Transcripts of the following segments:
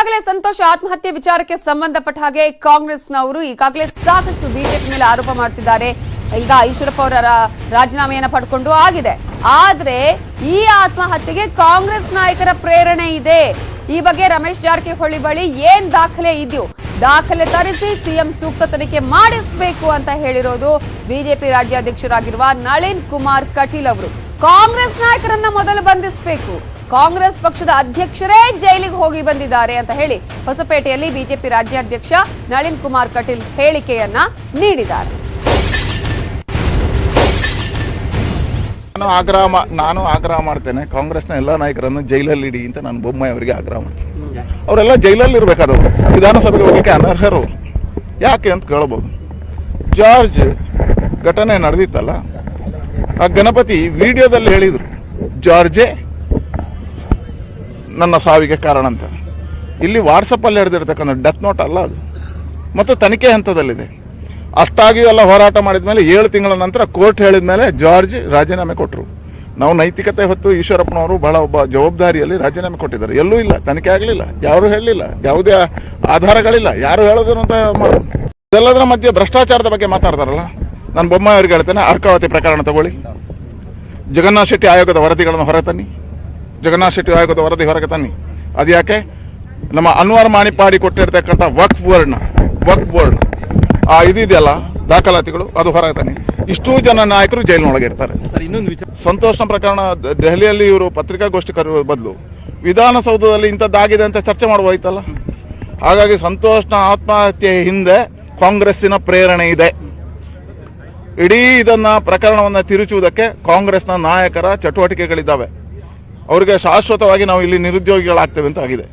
ಈಗಾಗಲೇ ಸಂತೋಷ್ ಆತ್ಮಹತ್ಯೆ ವಿಚಾರಕ್ಕೆ ಸಂಬಂಧಪಟ್ಟ ಹಾಗೆ ಕಾಂಗ್ರೆಸ್ನವರು ಈಗಾಗಲೇ ಸಾಕಷ್ಟು ಬಿಜೆಪಿ ಮೇಲೆ ಆರೋಪ ಮಾಡ್ತಿದ್ದಾರೆ. ಈಗ ಈಶ್ವರಪ್ಪ ಅವರ ರಾಜೀನಾಮೆಯನ್ನ ಪಡ್ಕೊಂಡು ಆಗಿದೆ. ಆದ್ರೆ ಈ ಆತ್ಮಹತ್ಯೆಗೆ ಕಾಂಗ್ರೆಸ್ ನಾಯಕರ ಪ್ರೇರಣೆ ಇದೆ. ಈ ಬಗ್ಗೆ ರಮೇಶ್ ಜಾರಕಿಹೊಳಿ ಬಳಿ ಏನ್ ದಾಖಲೆ ಇದೆಯೋ ದಾಖಲೆ ತರಿಸಿ ಸಿಎಂ ಸೂಕ್ತ ತನಿಖೆ ಮಾಡಿಸಬೇಕು ಅಂತ ಹೇಳಿರೋದು ಬಿಜೆಪಿ ರಾಜ್ಯಾಧ್ಯಕ್ಷರಾಗಿರುವ ನಳಿನ್ ಕುಮಾರ್ ಕಟೀಲ್ ಅವರು. ಕಾಂಗ್ರೆಸ್ ನಾಯಕರನ್ನ ಮೊದಲು ಬಂಧಿಸಬೇಕು, ಕಾಂಗ್ರೆಸ್ ಪಕ್ಷದ ಅಧ್ಯಕ್ಷರೇ ಜೈಲಿಗೆ ಹೋಗಿ ಬಂದಿದ್ದಾರೆ ಅಂತ ಹೇಳಿ ಹೊಸಪೇಟೆಯಲ್ಲಿ ಬಿಜೆಪಿ ರಾಜ್ಯಾಧ್ಯಕ್ಷ ನಳಿನ್ ಕುಮಾರ್ ಕಟೀಲ್ ಹೇಳಿಕೆಯನ್ನ ನೀಡಿದ್ದಾರೆ. ನಾನು ಆಗ್ರಹ ಮಾಡ್ತೇನೆ, ಕಾಂಗ್ರೆಸ್ನ ಎಲ್ಲ ನಾಯಕರನ್ನು ಜೈಲಲ್ಲಿ ಇಡಿ ಅಂತ ನಾನು ಬೊಮ್ಮಾಯಿ ಅವರಿಗೆ ಆಗ್ರಹ ಮಾಡ್ತೇನೆ. ಅವರೆಲ್ಲ ಜೈಲಲ್ಲಿ ಇರಬೇಕಾದವರು, ವಿಧಾನಸಭೆಗೆ ಹೋಗಲಿಕ್ಕೆ ಅನರ್ಹರು. ಯಾಕೆ ಅಂತ ಕೇಳಬಹುದು. ಜಾರ್ಜ್ ಘಟನೆ ನಡೆದಿತ್ತಲ್ಲ, ಆ ಗಣಪತಿ ವಿಡಿಯೋದಲ್ಲಿ ಹೇಳಿದರು ಜಾರ್ಜೇ ನನ್ನ ಸಾವಿಗೆ ಕಾರಣ ಅಂತ. ಇಲ್ಲಿ ವಾಟ್ಸಪ್ಪಲ್ಲಿ ಹಿಡಿದಿರ್ತಕ್ಕಂಥ ಡೆತ್ ನೋಟ್ ಅಲ್ಲ ಅದು, ಮತ್ತು ತನಿಖೆ ಹಂತದಲ್ಲಿದೆ. ಅಷ್ಟಾಗಿಯೂ ಎಲ್ಲ ಹೋರಾಟ ಮಾಡಿದ ಮೇಲೆ 7 ತಿಂಗಳ ನಂತರ ಕೋರ್ಟ್ ಹೇಳಿದ ಮೇಲೆ ಜಾರ್ಜ್ ರಾಜೀನಾಮೆ ಕೊಟ್ಟರು. ನಾವು ನೈತಿಕತೆ ಹೊತ್ತು ಈಶ್ವರಪ್ಪನವರು ಬಹಳ ಒಬ್ಬ ಜವಾಬ್ದಾರಿಯಲ್ಲಿ ರಾಜೀನಾಮೆ ಕೊಟ್ಟಿದ್ದಾರೆ. ಎಲ್ಲೂ ಇಲ್ಲ, ತನಿಖೆ ಆಗಲಿಲ್ಲ, ಯಾರು ಹೇಳಲಿಲ್ಲ, ಯಾವುದೇ ಆಧಾರಗಳಿಲ್ಲ, ಯಾರು ಹೇಳೋದು ಅಂತ ಮಾಡೋದು. ಇದೆಲ್ಲದರ ಮಧ್ಯೆ ಭ್ರಷ್ಟಾಚಾರದ ಬಗ್ಗೆ ಮಾತಾಡ್ತಾರಲ್ಲ, ನಾನು ಬೊಮ್ಮಾಯಿ ಅವರಿಗೆ ಹೇಳ್ತೇನೆ, ಅರ್ಕಾವತಿ ಪ್ರಕರಣ ತಗೊಳ್ಳಿ, ಜಗನ್ನಾಥ್ ಶೆಟ್ಟಿ ಆಯೋಗದ ವರದಿಗಳನ್ನು ಹೊರತನ್ನಿ, ಜಗನ್ನಾಥ್ ಶೆಟ್ಟಿ ಆಯೋಗದ ವರದಿ ಹೊರಗೆ ತನ್ನಿ. ಅದ್ಯಾಕೆ ನಮ್ಮ ಅನ್ವರ್ ಮಾಣಿಪಾಡಿ ಕೊಟ್ಟಿರ್ತಕ್ಕಂಥ ವಕ್ಫ್ ಬೋರ್ಡ್ ಇದೆಯಲ್ಲ ದಾಖಲಾತಿಗಳು, ಅದು ಹೊರಗೆ ತನ್ನಿ. ಇಷ್ಟೂ ಜನ ನಾಯಕರು ಜೈಲಿನೊಳಗೆ ಇರ್ತಾರೆ. ಸಂತೋಷ್ನ ಪ್ರಕರಣ ದೆಹಲಿಯಲ್ಲಿ ಇವರು ಪತ್ರಿಕಾಗೋಷ್ಠಿ ಕರೆಯುವ ಬದಲು ವಿಧಾನಸೌಧದಲ್ಲಿ ಇಂಥದ್ದಾಗಿದೆ ಅಂತ ಚರ್ಚೆ ಮಾಡುವಾಯ್ತಲ್ಲ. ಹಾಗಾಗಿ ಸಂತೋಷ್ನ ಆತ್ಮಹತ್ಯೆ ಹಿಂದೆ ಕಾಂಗ್ರೆಸ್ಸಿನ ಪ್ರೇರಣೆ ಇದೆ. ಇಡೀ ಪ್ರಕರಣವನ್ನು ತಿರುಚುವುದಕ್ಕೆ ಕಾಂಗ್ರೆಸ್ನ ನಾಯಕರ ಚಟುವಟಿಕೆಗಳಿದ್ದಾವೆ. ಅವರಿಗೆ ಶಾಶ್ವತವಾಗಿ ನಾವು ಇಲ್ಲಿ ನಿರುದ್ಯೋಗಿಗಳಾಗ್ತೇವೆ ಅಂತ ಆಗಿದೆ.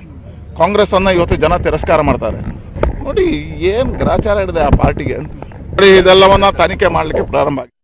ಕಾಂಗ್ರೆಸ್ ಅನ್ನ ಇವತ್ತು ಜನ ತಿರಸ್ಕಾರ ಮಾಡ್ತಾರೆ. ನೋಡಿ ಏನು ಗ್ರಾಚಾರ ಹಿಡಿದೆ ಆ ಪಾರ್ಟಿಗೆ ಅಂತ. ಇದೆಲ್ಲವನ್ನ ತನಿಖೆ ಮಾಡಲಿಕ್ಕೆ ಪ್ರಾರಂಭ ಆಗಿದೆ.